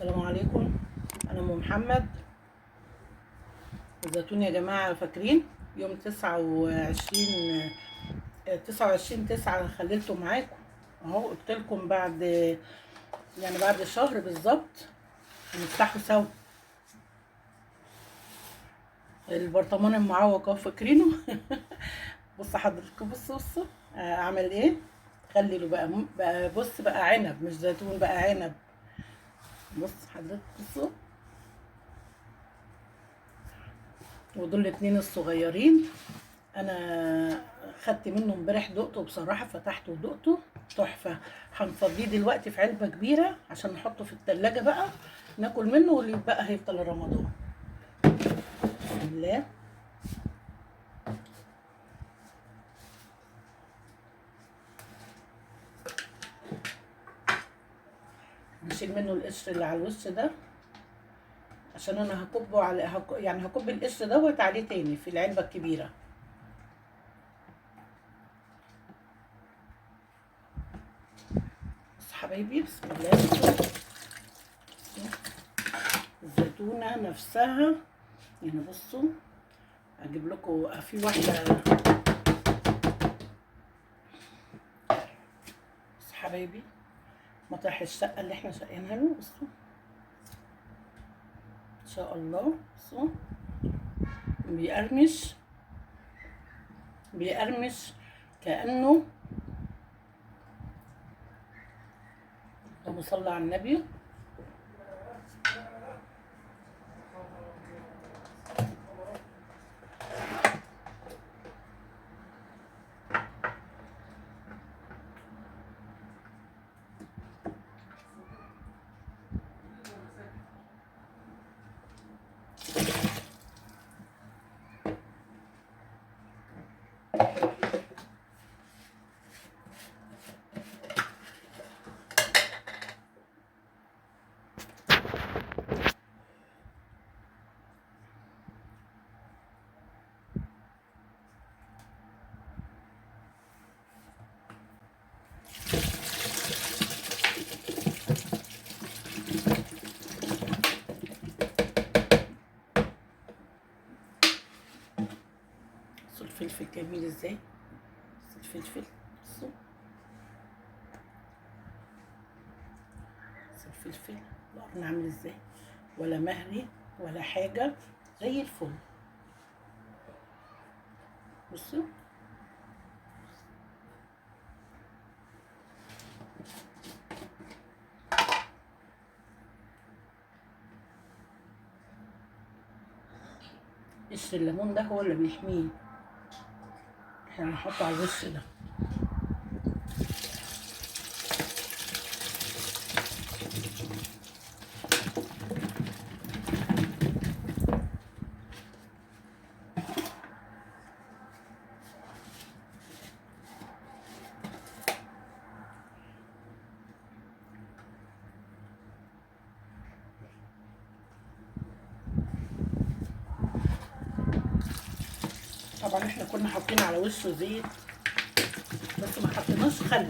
السلام عليكم. انا ام محمد. الزيتون يا جماعه، فاكرين يوم 29/9 خليته معاكم اهو. قلت لكم بعد شهر بالظبط هنفتحه سوا. البرطمان المعوق اهو، فاكرينه؟ بص حضرتك، بصوا اعمل ايه. خلي له بقى بص، بقى عنب مش زيتون، بقى عنب. بص حضرتك، بصوا. ودول الاتنين الصغيرين انا خدت منه امبارح، دقته بصراحه، فتحته ودقته تحفه. هنفضيه دلوقتي في علبه كبيره عشان نحطه في التلاجة بقى، ناكل منه واللي يتبقى هيفضل رمضان. بسم الله. نشيل منه القشر اللي على الوش ده، عشان انا هكبه يعني هكب القشر دوت عليه تاني في العلبه الكبيره. بص حبايبي، بسم الله. الزيتونه نفسها يعني، بصوا اجيب لكم في واحده. بص حبايبي، مطرح الشقه اللي احنا شقيناها له، بصوا ان شاء الله. بصوا بيقرمش كأنه، اللهم صل على النبي. بصوا الفلفل جميل ازاي. بصوا الفلفل، بصوا الفلفل القرن عامل ازاي، ولا مهري ولا حاجة، زي الفل. بصوا قشر الليمون ده هو اللي بيحميه. احنا هنحطه على الوش ده. طبعا احنا كنا حاطين على وشه زيت، بس ما حطيناش خل.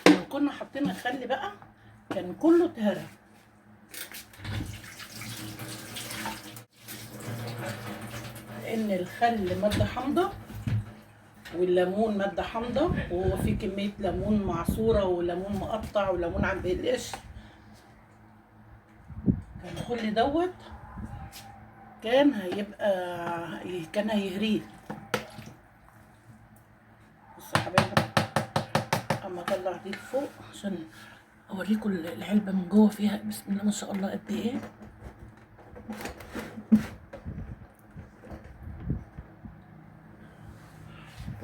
لو كنا حطينا خل بقى كان كله اتهرى. لان الخل ماده حامضه والليمون ماده حامضه، وهو في كميه ليمون معصوره وليمون مقطع وليمون عم بالقشر. كان كل دوت كان هيهريه. بصوا يا حبايبي، اما اطلع دي لفوق عشان اوريكم العلبه من جوه فيها بسم الله ما شاء الله قد ايه.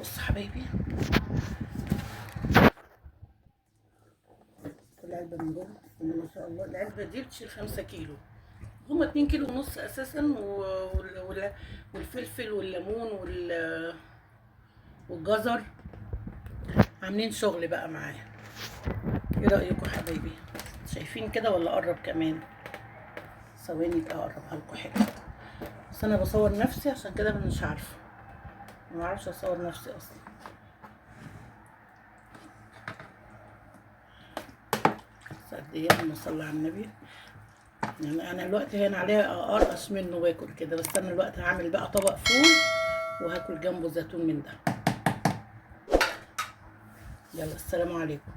بص حبايبي، العلبه من جوه بسم الله ما شاء الله. العلبه دي بتشيل 5 كيلو، هما 2 كيلو ونص اساسا، والفلفل والليمون والجزر عاملين شغل بقى معايا. ايه رايكم حبايبي؟ شايفين كده ولا اقرب كمان؟ ثواني بقى اقربها لكم حته، بس انا بصور نفسي عشان كده انا مش عارفه، ما اعرفش اصور نفسي اصلا. قد اللهم صل على النبي. يعني انا الوقت هنا عليها ارقص منه واكل كده، بس انا الوقت هعمل بقى طبق فول وهاكل جنبه زيتون من ده. يلا السلام عليكم.